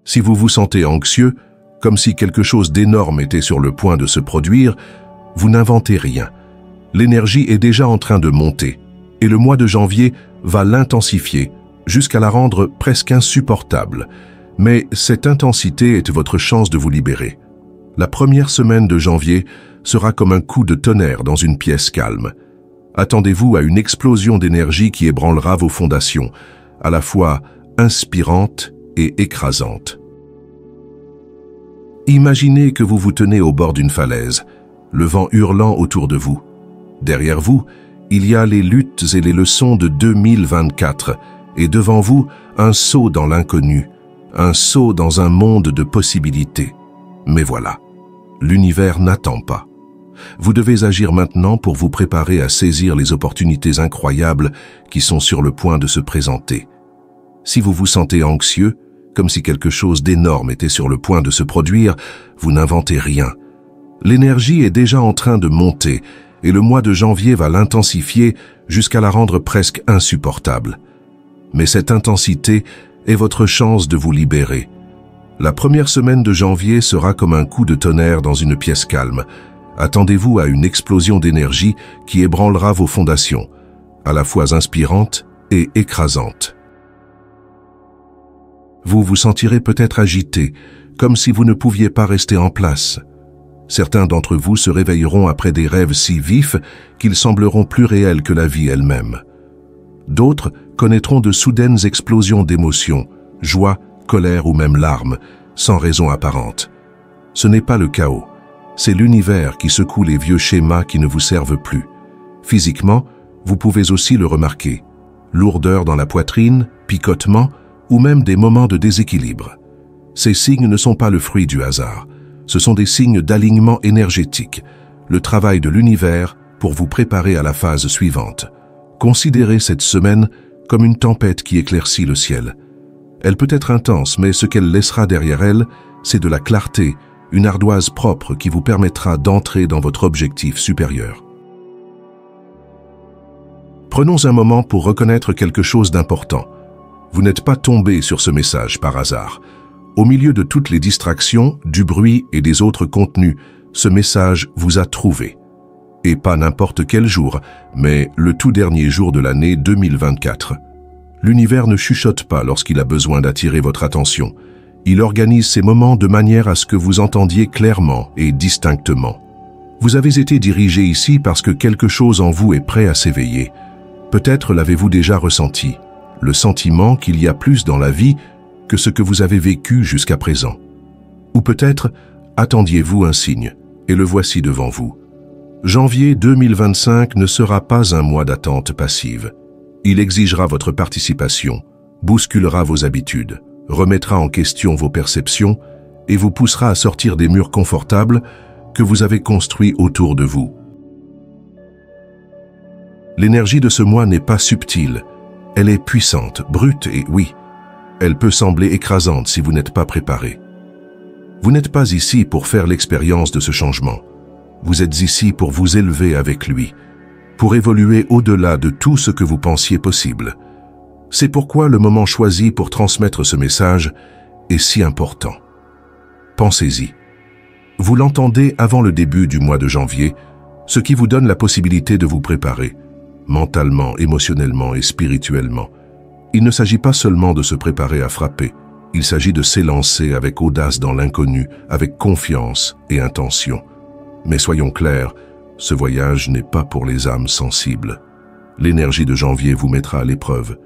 Si vous vous sentez anxieux, comme si quelque chose d'énorme était sur le point de se produire, vous n'inventez rien. L'énergie est déjà en train de monter, et le mois de janvier va l'intensifier jusqu'à la rendre presque insupportable. Mais cette intensité est votre chance de vous libérer. La première semaine de janvier sera comme un coup de tonnerre dans une pièce calme. Attendez-vous à une explosion d'énergie qui ébranlera vos fondations, à la fois inspirante et écrasante. Imaginez que vous vous tenez au bord d'une falaise, le vent hurlant autour de vous. Derrière vous, il y a les luttes et les leçons de 2024, et devant vous, un saut dans l'inconnu, un saut dans un monde de possibilités. Mais voilà, l'univers n'attend pas. Vous devez agir maintenant pour vous préparer à saisir les opportunités incroyables qui sont sur le point de se présenter. Si vous vous sentez anxieux, comme si quelque chose d'énorme était sur le point de se produire, vous n'inventez rien. L'énergie est déjà en train de monter et le mois de janvier va l'intensifier jusqu'à la rendre presque insupportable. Mais cette intensité est votre chance de vous libérer. La première semaine de janvier sera comme un coup de tonnerre dans une pièce calme. Attendez-vous à une explosion d'énergie qui ébranlera vos fondations, à la fois inspirante et écrasante. Vous vous sentirez peut-être agité, comme si vous ne pouviez pas rester en place. Certains d'entre vous se réveilleront après des rêves si vifs qu'ils sembleront plus réels que la vie elle-même. D'autres connaîtront de soudaines explosions d'émotions, joie, colère ou même larmes, sans raison apparente. Ce n'est pas le chaos. C'est l'univers qui secoue les vieux schémas qui ne vous servent plus. Physiquement, vous pouvez aussi le remarquer. Lourdeur dans la poitrine, picotement ou même des moments de déséquilibre. Ces signes ne sont pas le fruit du hasard. Ce sont des signes d'alignement énergétique, le travail de l'univers pour vous préparer à la phase suivante. Considérez cette semaine comme une tempête qui éclaircit le ciel. Elle peut être intense, mais ce qu'elle laissera derrière elle, c'est de la clarté, une ardoise propre qui vous permettra d'entrer dans votre objectif supérieur. Prenons un moment pour reconnaître quelque chose d'important. Vous n'êtes pas tombé sur ce message par hasard. Au milieu de toutes les distractions, du bruit et des autres contenus, ce message vous a trouvé. Et pas n'importe quel jour, mais le tout dernier jour de l'année 2024. L'univers ne chuchote pas lorsqu'il a besoin d'attirer votre attention. Il organise ces moments de manière à ce que vous entendiez clairement et distinctement. Vous avez été dirigé ici parce que quelque chose en vous est prêt à s'éveiller. Peut-être l'avez-vous déjà ressenti, le sentiment qu'il y a plus dans la vie que ce que vous avez vécu jusqu'à présent. Ou peut-être attendiez-vous un signe, et le voici devant vous. Janvier 2025 ne sera pas un mois d'attente passive. Il exigera votre participation, bousculera vos habitudes, remettra en question vos perceptions et vous poussera à sortir des murs confortables que vous avez construits autour de vous. L'énergie de ce mois n'est pas subtile, elle est puissante, brute et oui, elle peut sembler écrasante si vous n'êtes pas préparé. Vous n'êtes pas ici pour faire l'expérience de ce changement. Vous êtes ici pour vous élever avec lui, pour évoluer au-delà de tout ce que vous pensiez possible. C'est pourquoi le moment choisi pour transmettre ce message est si important. Pensez-y. Vous l'entendez avant le début du mois de janvier, ce qui vous donne la possibilité de vous préparer, mentalement, émotionnellement et spirituellement. Il ne s'agit pas seulement de se préparer à frapper, il s'agit de s'élancer avec audace dans l'inconnu, avec confiance et intention. Mais soyons clairs, ce voyage n'est pas pour les âmes sensibles. L'énergie de janvier vous mettra à l'épreuve.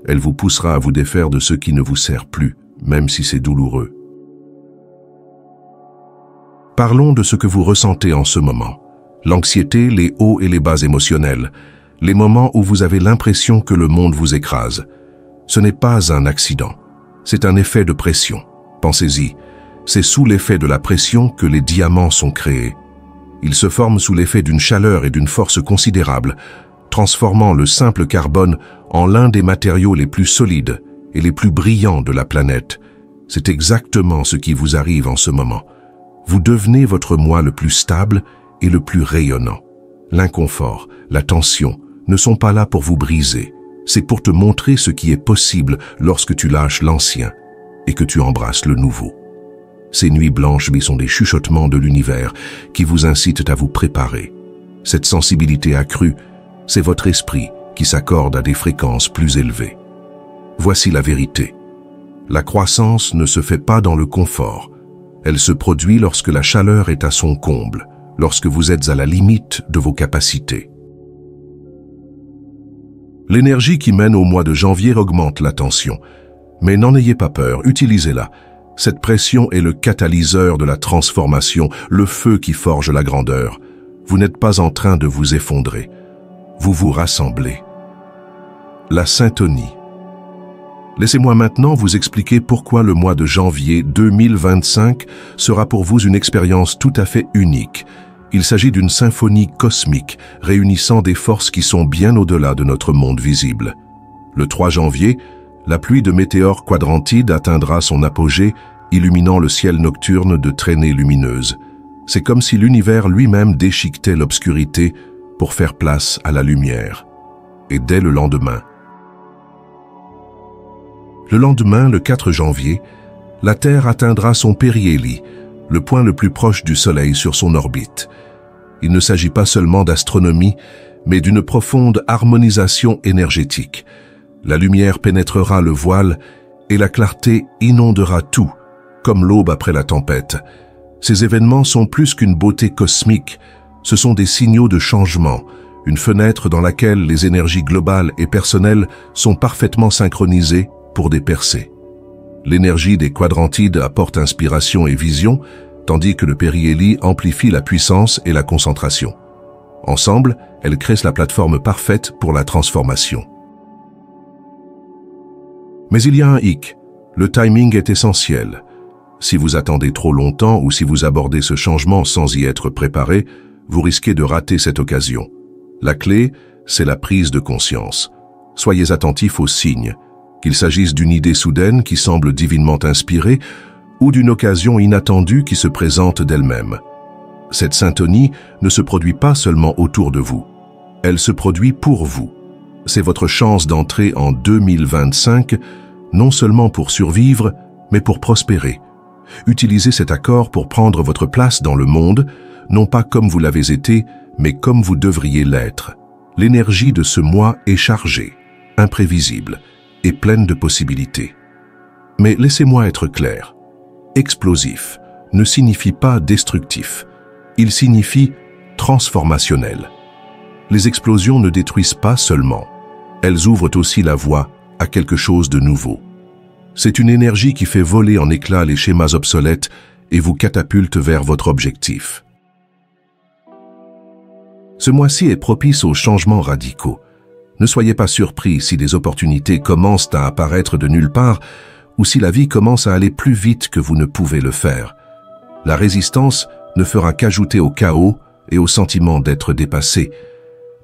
Elle vous poussera à vous défaire de ce qui ne vous sert plus, même si c'est douloureux. Parlons de ce que vous ressentez en ce moment. L'anxiété, les hauts et les bas émotionnels, les moments où vous avez l'impression que le monde vous écrase. Ce n'est pas un accident, c'est un effet de pression. Pensez-y, c'est sous l'effet de la pression que les diamants sont créés. Ils se forment sous l'effet d'une chaleur et d'une force considérables, transformant le simple carbone en l'un des matériaux les plus solides et les plus brillants de la planète. C'est exactement ce qui vous arrive en ce moment. Vous devenez votre moi le plus stable et le plus rayonnant. L'inconfort, la tension ne sont pas là pour vous briser. C'est pour te montrer ce qui est possible lorsque tu lâches l'ancien. et que tu embrasses le nouveau. Ces nuits blanches sont des chuchotements de l'univers qui vous incitent à vous préparer. Cette sensibilité accrue, c'est votre esprit qui s'accorde à des fréquences plus élevées. Voici la vérité. La croissance ne se fait pas dans le confort. Elle se produit lorsque la chaleur est à son comble, lorsque vous êtes à la limite de vos capacités. L'énergie qui mène au mois de janvier augmente la tension. Mais n'en ayez pas peur, utilisez-la. Cette pression est le catalyseur de la transformation, le feu qui forge la grandeur. Vous n'êtes pas en train de vous effondrer. Vous vous rassemblez. La syntonie. Laissez-moi maintenant vous expliquer pourquoi le mois de janvier 2025 sera pour vous une expérience tout à fait unique. Il s'agit d'une symphonie cosmique réunissant des forces qui sont bien au-delà de notre monde visible. Le 3 janvier, la pluie de météores quadrantides atteindra son apogée, illuminant le ciel nocturne de traînées lumineuses. C'est comme si l'univers lui-même déchiquetait l'obscurité pour faire place à la lumière. Et dès le lendemain, le 4 janvier, la Terre atteindra son périhélie, le point le plus proche du Soleil sur son orbite. Il ne s'agit pas seulement d'astronomie, mais d'une profonde harmonisation énergétique. La lumière pénétrera le voile et la clarté inondera tout, comme l'aube après la tempête. Ces événements sont plus qu'une beauté cosmique, ce sont des signaux de changement, une fenêtre dans laquelle les énergies globales et personnelles sont parfaitement synchronisées pour des percées. L'énergie des quadrantides apporte inspiration et vision, tandis que le périhélie amplifie la puissance et la concentration. Ensemble, elles créent la plateforme parfaite pour la transformation. Mais il y a un hic. Le timing est essentiel. Si vous attendez trop longtemps ou si vous abordez ce changement sans y être préparé, vous risquez de rater cette occasion. La clé, c'est la prise de conscience. Soyez attentifs aux signes, qu'il s'agisse d'une idée soudaine qui semble divinement inspirée ou d'une occasion inattendue qui se présente d'elle-même. Cette syntonie ne se produit pas seulement autour de vous, elle se produit pour vous. C'est votre chance d'entrer en 2025, non seulement pour survivre, mais pour prospérer. Utilisez cet accord pour prendre votre place dans le monde, non pas comme vous l'avez été, mais comme vous devriez l'être. L'énergie de ce mois est chargée, imprévisible et pleine de possibilités. Mais laissez-moi être clair. Explosif ne signifie pas destructif. Il signifie transformationnel. Les explosions ne détruisent pas seulement. Elles ouvrent aussi la voie à quelque chose de nouveau. C'est une énergie qui fait voler en éclats les schémas obsolètes et vous catapulte vers votre objectif. Ce mois-ci est propice aux changements radicaux. Ne soyez pas surpris si des opportunités commencent à apparaître de nulle part ou si la vie commence à aller plus vite que vous ne pouvez le faire. La résistance ne fera qu'ajouter au chaos et au sentiment d'être dépassé.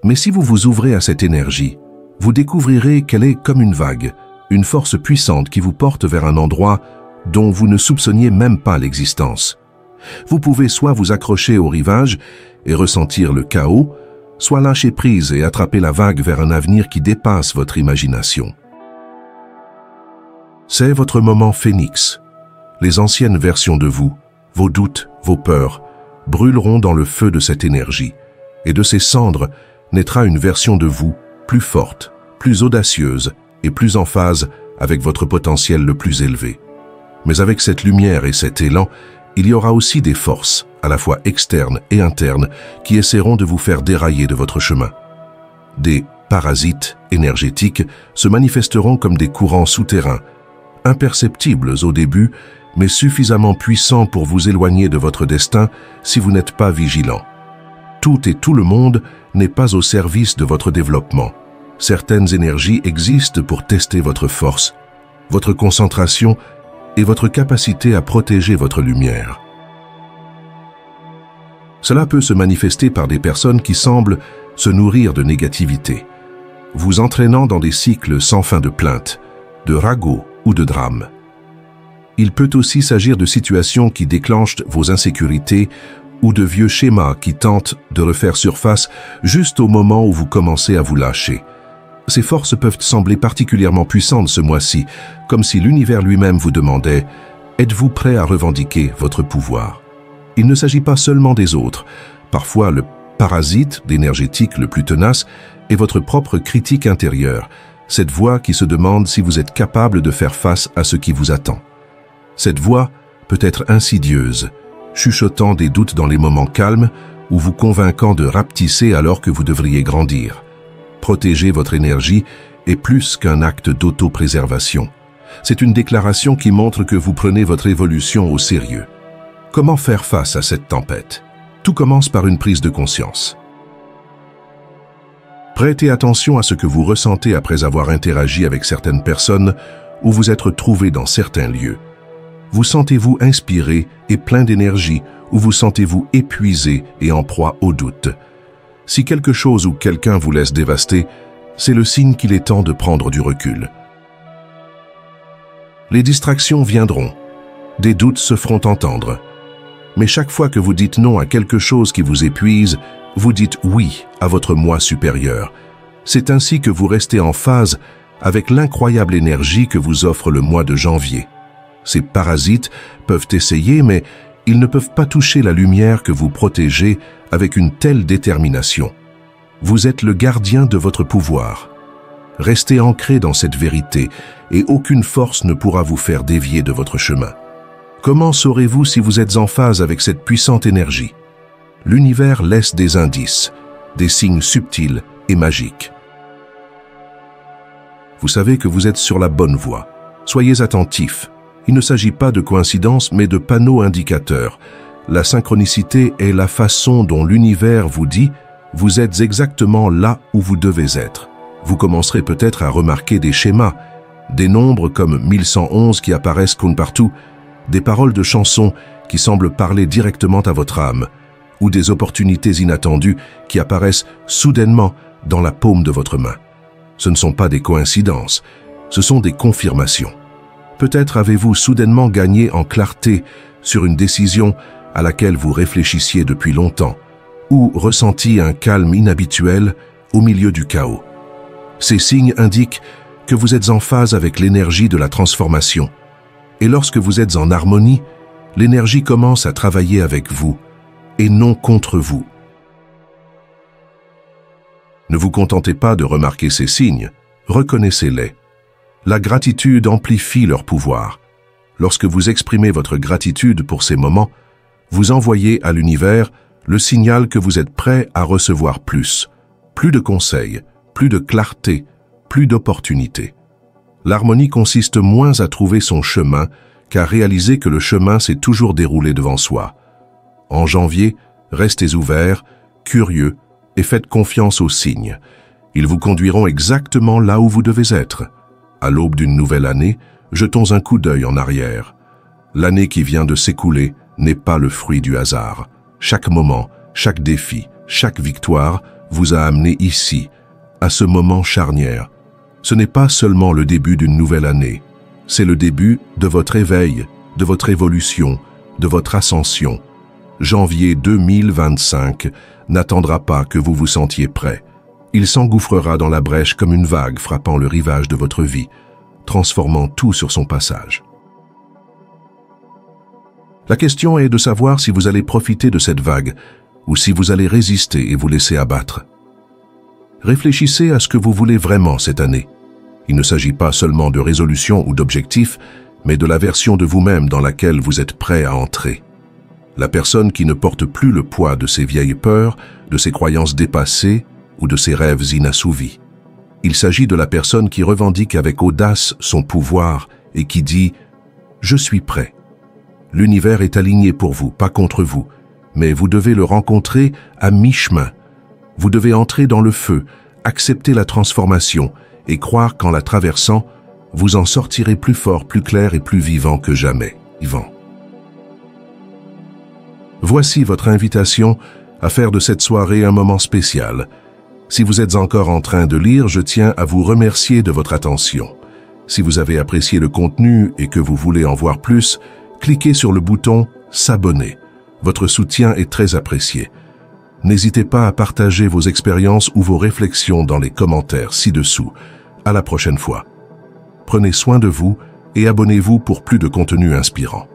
Mais si vous vous ouvrez à cette énergie, vous découvrirez qu'elle est comme une vague, une force puissante qui vous porte vers un endroit dont vous ne soupçonniez même pas l'existence. Vous pouvez soit vous accrocher au rivage et ressentir le chaos, soit lâcher prise et attraper la vague vers un avenir qui dépasse votre imagination. C'est votre moment phénix. Les anciennes versions de vous, vos doutes, vos peurs, brûleront dans le feu de cette énergie, et de ces cendres naîtra une version de vous plus forte, plus audacieuse et plus en phase avec votre potentiel le plus élevé. Mais avec cette lumière et cet élan, il y aura aussi des forces, à la fois externes et internes, qui essaieront de vous faire dérailler de votre chemin. Des parasites énergétiques se manifesteront comme des courants souterrains, imperceptibles au début, mais suffisamment puissants pour vous éloigner de votre destin si vous n'êtes pas vigilant. Tout et tout le monde n'est pas au service de votre développement. Certaines énergies existent pour tester votre force, votre concentration et votre capacité à protéger votre lumière. Cela peut se manifester par des personnes qui semblent se nourrir de négativité, vous entraînant dans des cycles sans fin de plaintes, de ragots ou de drames. Il peut aussi s'agir de situations qui déclenchent vos insécurités ou de vieux schémas qui tentent de refaire surface juste au moment où vous commencez à vous lâcher. Ces forces peuvent sembler particulièrement puissantes ce mois-ci, comme si l'univers lui-même vous demandait « Êtes-vous prêt à revendiquer votre pouvoir ?» Il ne s'agit pas seulement des autres. Parfois, le parasite d'énergétique le plus tenace est votre propre critique intérieure, cette voix qui se demande si vous êtes capable de faire face à ce qui vous attend. Cette voix peut être insidieuse, chuchotant des doutes dans les moments calmes ou vous convainquant de rapetisser alors que vous devriez grandir. Protéger votre énergie est plus qu'un acte d'autopréservation. C'est une déclaration qui montre que vous prenez votre évolution au sérieux. Comment faire face à cette tempête? Tout commence par une prise de conscience. Prêtez attention à ce que vous ressentez après avoir interagi avec certaines personnes ou vous être trouvé dans certains lieux. Vous sentez-vous inspiré et plein d'énergie ou vous sentez-vous épuisé et en proie au doute? Si quelque chose ou quelqu'un vous laisse dévasté, c'est le signe qu'il est temps de prendre du recul. Les distractions viendront, des doutes se feront entendre. Mais chaque fois que vous dites non à quelque chose qui vous épuise, vous dites oui à votre moi supérieur. C'est ainsi que vous restez en phase avec l'incroyable énergie que vous offre le mois de janvier. Ces parasites peuvent essayer, mais ils ne peuvent pas toucher la lumière que vous protégez avec une telle détermination. Vous êtes le gardien de votre pouvoir. Restez ancré dans cette vérité et aucune force ne pourra vous faire dévier de votre chemin. Comment saurez-vous si vous êtes en phase avec cette puissante énergie? L'univers laisse des indices, des signes subtils et magiques. Vous savez que vous êtes sur la bonne voie. Soyez attentifs. Il ne s'agit pas de coïncidence, mais de panneaux indicateurs. La synchronicité est la façon dont l'univers vous dit « Vous êtes exactement là où vous devez être ». Vous commencerez peut-être à remarquer des schémas, des nombres comme 1111 qui apparaissent comme partout, des paroles de chansons qui semblent parler directement à votre âme, ou des opportunités inattendues qui apparaissent soudainement dans la paume de votre main. Ce ne sont pas des coïncidences, ce sont des confirmations. Peut-être avez-vous soudainement gagné en clarté sur une décision à laquelle vous réfléchissiez depuis longtemps, ou ressenti un calme inhabituel au milieu du chaos. Ces signes indiquent que vous êtes en phase avec l'énergie de la transformation. Et lorsque vous êtes en harmonie, l'énergie commence à travailler avec vous et non contre vous. Ne vous contentez pas de remarquer ces signes, reconnaissez-les. La gratitude amplifie leur pouvoir. Lorsque vous exprimez votre gratitude pour ces moments, vous envoyez à l'univers le signal que vous êtes prêt à recevoir plus de conseils, plus de clarté, plus d'opportunités. L'harmonie consiste moins à trouver son chemin qu'à réaliser que le chemin s'est toujours déroulé devant soi. En janvier, restez ouverts, curieux et faites confiance aux signes. Ils vous conduiront exactement là où vous devez être. À l'aube d'une nouvelle année, jetons un coup d'œil en arrière. L'année qui vient de s'écouler n'est pas le fruit du hasard. Chaque moment, chaque défi, chaque victoire vous a amené ici, à ce moment charnière. Ce n'est pas seulement le début d'une nouvelle année, c'est le début de votre éveil, de votre évolution, de votre ascension. Janvier 2025 n'attendra pas que vous vous sentiez prêt. Il s'engouffrera dans la brèche comme une vague frappant le rivage de votre vie, transformant tout sur son passage. La question est de savoir si vous allez profiter de cette vague ou si vous allez résister et vous laisser abattre. Réfléchissez à ce que vous voulez vraiment cette année. Il ne s'agit pas seulement de résolutions ou d'objectifs, mais de la version de vous-même dans laquelle vous êtes prêt à entrer. La personne qui ne porte plus le poids de ses vieilles peurs, de ses croyances dépassées ou de ses rêves inassouvis. Il s'agit de la personne qui revendique avec audace son pouvoir et qui dit « Je suis prêt ». L'univers est aligné pour vous, pas contre vous, mais vous devez le rencontrer à mi-chemin. Vous devez entrer dans le feu, accepter la transformation et croire qu'en la traversant, vous en sortirez plus fort, plus clair et plus vivant que jamais. Voici votre invitation à faire de cette soirée un moment spécial. Si vous êtes encore en train de lire, je tiens à vous remercier de votre attention. Si vous avez apprécié le contenu et que vous voulez en voir plus, cliquez sur le bouton « S'abonner ». Votre soutien est très apprécié. N'hésitez pas à partager vos expériences ou vos réflexions dans les commentaires ci-dessous. À la prochaine fois. Prenez soin de vous et abonnez-vous pour plus de contenu inspirant.